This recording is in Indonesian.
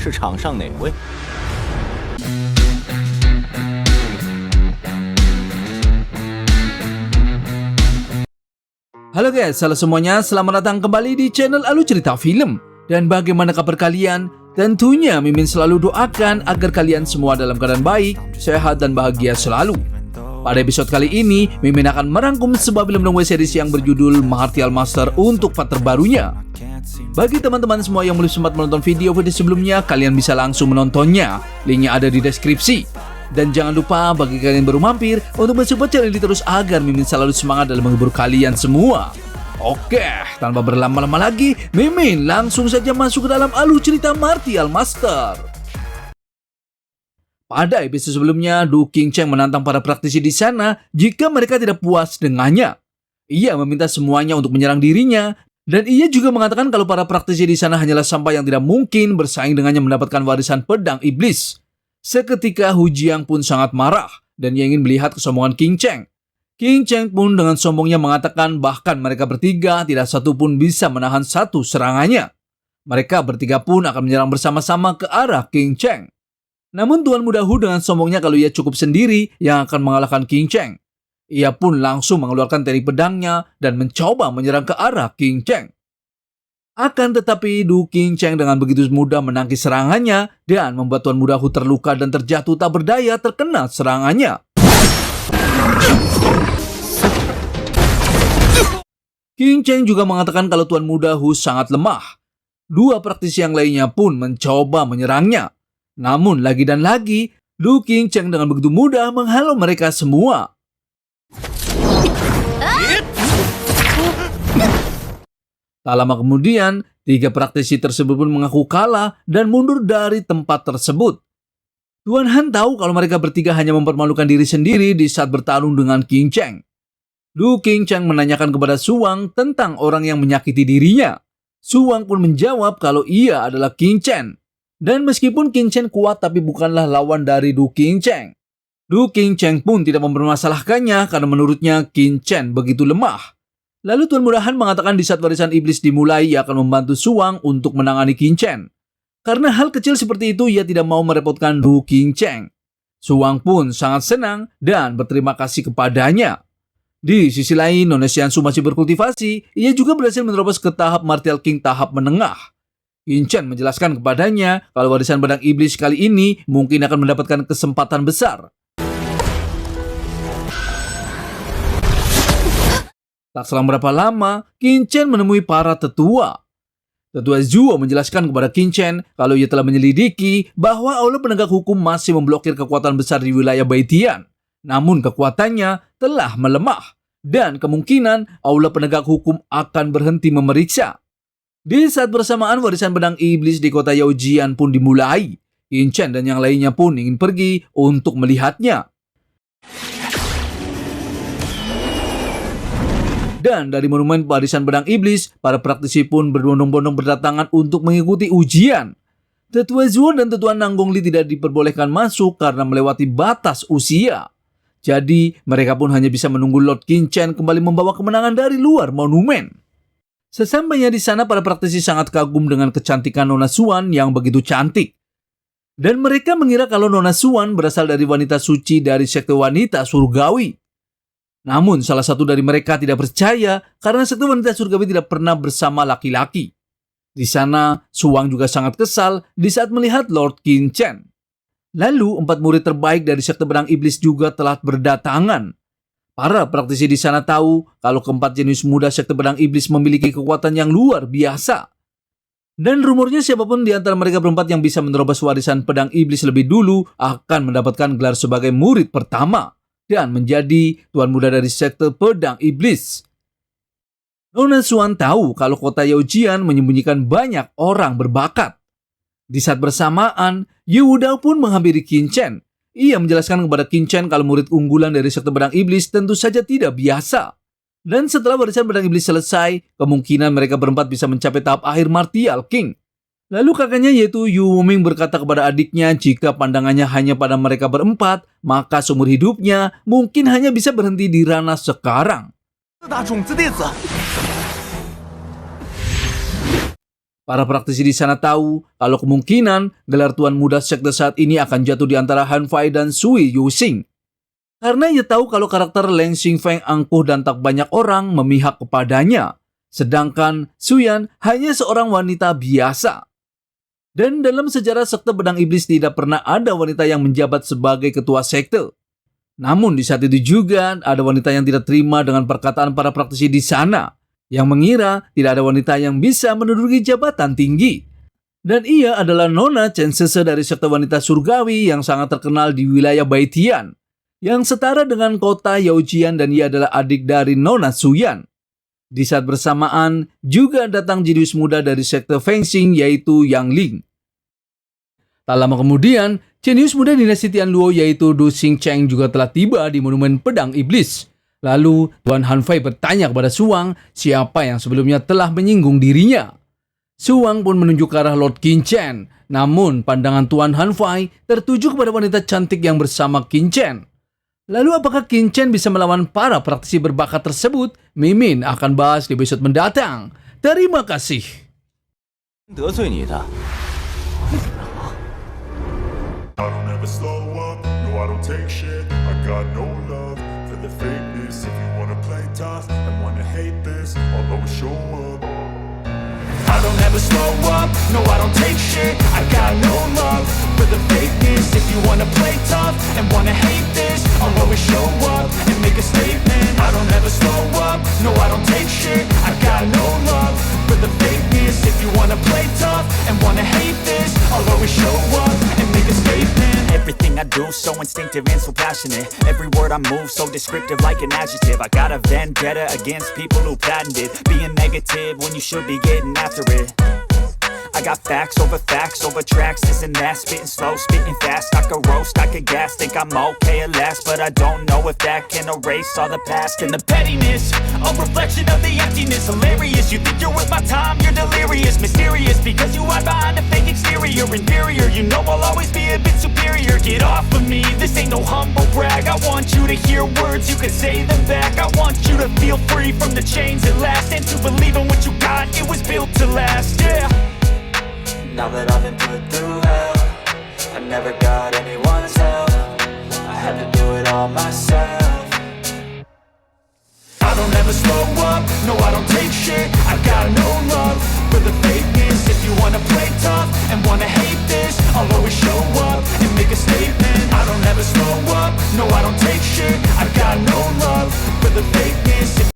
是场上哪位？ Halo guys, halo semuanya, selamat datang kembali di channel Alu Cerita Film. Dan bagaimana kabar kalian? Tentunya Mimin selalu doakan agar kalian semua dalam keadaan baik, sehat dan bahagia selalu. Pada episode kali ini, Mimin akan merangkum sebuah film dongeng series yang berjudul Martial Master untuk part terbarunya. Bagi teman-teman semua yang belum sempat menonton video sebelumnya, kalian bisa langsung menontonnya. Linknya ada di deskripsi. Dan jangan lupa bagi kalian yang baru mampir untuk mensupport channel ini terus agar Mimin selalu semangat dalam menghibur kalian semua. Oke, tanpa berlama-lama lagi, Mimin langsung saja masuk ke dalam alur cerita Martial Master. Pada episode sebelumnya, Du Qingcheng menantang para praktisi di sana jika mereka tidak puas dengannya. Ia meminta semuanya untuk menyerang dirinya, dan ia juga mengatakan kalau para praktisi di sana hanyalah sampah yang tidak mungkin bersaing dengannya mendapatkan warisan pedang iblis. Seketika Hu Jiang pun sangat marah dan ia ingin melihat kesombongan Qingcheng. Qingcheng pun dengan sombongnya mengatakan bahkan mereka bertiga tidak satu pun bisa menahan satu serangannya. Mereka bertiga pun akan menyerang bersama-sama ke arah Qingcheng. Namun Tuan Muda Hu dengan sombongnya kalau ia cukup sendiri yang akan mengalahkan Qingcheng. Ia pun langsung mengeluarkan teknik pedangnya dan mencoba menyerang ke arah Qingcheng. Akan tetapi Du Qingcheng dengan begitu mudah menangkis serangannya dan membuat Tuan Muda Hu terluka dan terjatuh tak berdaya terkena serangannya. Qingcheng juga mengatakan kalau Tuan Muda Hu sangat lemah. Dua praktisi yang lainnya pun mencoba menyerangnya. Namun lagi dan lagi, Du Qingcheng dengan begitu mudah menghalau mereka semua. Tak lama kemudian, tiga praktisi tersebut pun mengaku kalah dan mundur dari tempat tersebut. Tuan Han tahu kalau mereka bertiga hanya mempermalukan diri sendiri di saat bertarung dengan Qingcheng. Du Qingcheng menanyakan kepada Suwang tentang orang yang menyakiti dirinya. Suwang pun menjawab kalau ia adalah Qingcheng. Dan meskipun Qingcheng kuat tapi bukanlah lawan dari Du Qingcheng. Du Qingcheng pun tidak mempermasalahkannya karena menurutnya Qingcheng begitu lemah. Lalu Tuan Muda Han mengatakan di saat warisan iblis dimulai, ia akan membantu Suwang untuk menangani Qingcheng. Karena hal kecil seperti itu, ia tidak mau merepotkan Du Qingcheng. Suwang pun sangat senang dan berterima kasih kepadanya. Di sisi lain, Nona Xiansu masih berkultivasi, ia juga berhasil menerobos ke tahap Martial King tahap menengah. Qingcheng menjelaskan kepadanya kalau warisan pedang iblis kali ini mungkin akan mendapatkan kesempatan besar. Tak selang berapa lama, Qingcheng menemui para tetua. Tetua Zhuo menjelaskan kepada Qingcheng kalau ia telah menyelidiki bahwa aula penegak hukum masih memblokir kekuatan besar di wilayah Baitian. Namun kekuatannya telah melemah dan kemungkinan aula penegak hukum akan berhenti memeriksa. Di saat bersamaan warisan pedang iblis di kota Yaojian pun dimulai. Qingcheng dan yang lainnya pun ingin pergi untuk melihatnya. Dan dari monumen warisan pedang iblis, para praktisi pun berbondong-bondong berdatangan untuk mengikuti ujian. Tetua Zhuo dan Tetua Nanggongli tidak diperbolehkan masuk karena melewati batas usia. Jadi, mereka pun hanya bisa menunggu Lord Qingcheng kembali membawa kemenangan dari luar monumen. Sesampainya di sana, para praktisi sangat kagum dengan kecantikan Nona Xuan yang begitu cantik. Dan mereka mengira kalau Nona Xuan berasal dari wanita suci dari sekte wanita surgawi. Namun salah satu dari mereka tidak percaya karena sekte wanita surgawi tidak pernah bersama laki-laki. Di sana, Suwang juga sangat kesal di saat melihat Lord Qingcheng. Lalu, 4 murid terbaik dari sekte pedang iblis juga telah berdatangan. Para praktisi di sana tahu kalau keempat jenius muda sekte pedang iblis memiliki kekuatan yang luar biasa. Dan rumornya siapapun di antara mereka berempat yang bisa menerobos warisan pedang iblis lebih dulu akan mendapatkan gelar sebagai murid pertama dan menjadi tuan muda dari sekte pedang iblis. Nona Xuan tahu kalau kota Yaojian menyembunyikan banyak orang berbakat. Di saat bersamaan, Yu Wudao pun menghampiri Qingcheng. Ia menjelaskan kepada Qingcheng kalau murid unggulan dari sekte pedang iblis tentu saja tidak biasa. Dan setelah warisan pedang iblis selesai, kemungkinan mereka berempat bisa mencapai tahap akhir Martial King. Lalu kakaknya yaitu Yu Wuming berkata kepada adiknya jika pandangannya hanya pada mereka berempat, maka seumur hidupnya mungkin hanya bisa berhenti di ranah sekarang. Para praktisi di sana tahu kalau kemungkinan gelar tuan muda sekte saat ini akan jatuh di antara Han Fei dan Sui Yuxing. Karena ia tahu kalau karakter Leng Xingfeng angkuh dan tak banyak orang memihak kepadanya. Sedangkan Suyan hanya seorang wanita biasa. Dan dalam sejarah sekte Pedang Iblis tidak pernah ada wanita yang menjabat sebagai ketua sekte. Namun di saat itu juga ada wanita yang tidak terima dengan perkataan para praktisi di sana, yang mengira tidak ada wanita yang bisa menduduki jabatan tinggi. Dan ia adalah Nona Chen Sese dari sekte wanita surgawi yang sangat terkenal di wilayah Baitian, yang setara dengan kota Yaojian, dan ia adalah adik dari Nona Suyan. Di saat bersamaan juga datang jenius muda dari sekte Fengxing yaitu Yang Ling. Tak lama kemudian, jenius muda dinasti Tianluo yaitu Du Xingcheng juga telah tiba di Monumen Pedang Iblis. Lalu Tuan Han Fei bertanya kepada Suwang siapa yang sebelumnya telah menyinggung dirinya. Suwang pun menunjuk ke arah Lord Qin Chen. Namun pandangan Tuan Han Fei tertuju kepada wanita cantik yang bersama Qin Chen. Lalu apakah Qin Chen bisa melawan para praktisi berbakat tersebut? Mimin akan bahas di episode mendatang. Terima kasih. 得罪你的。 I don't ever slow up, no I don't take shit. I got no love for the fakeness. If you wanna play tough and wanna hate this, I'll always show up. I don't ever slow up, no I don't take shit. I got no love for the fakeness. If you wanna play tough and wanna hate this, I'll always show up and make a statement. I don't ever slow up, no I don't take shit. I got no love for the fakeness. If you wanna play tough and wanna hate this, I'll always show up and make a statement. Everything I do so instinctive and so passionate. Every word I move so descriptive like an adjective. I got a vendetta against people who patented being negative when you should be getting after it. I got facts over tracks, this and that. Spitting slow, spitting fast. I could roast, I could gas. Think I'm okay at last, but I don't know if that can erase all the past. And the pettiness, a reflection of the emptiness. Hilarious, you think you're worth my time, you're delirious. Mysterious, because you hide behind a fake exterior. Inferior, you know I'll always be a bit superior. Get off of me, this ain't no humble brag. I want you to hear words, you can say them back. I want you to feel free from the chains at last, and to believe in what you got, it was built to last, yeah. Now that I've been put through hell, I never got anyone's help. I had to do it all myself. I don't ever slow up, no I don't take shit. I got no love for the fakeness. If you wanna play tough and wanna hate this, I'll always show up and make a statement. I don't ever slow up, no I don't take shit. I got no love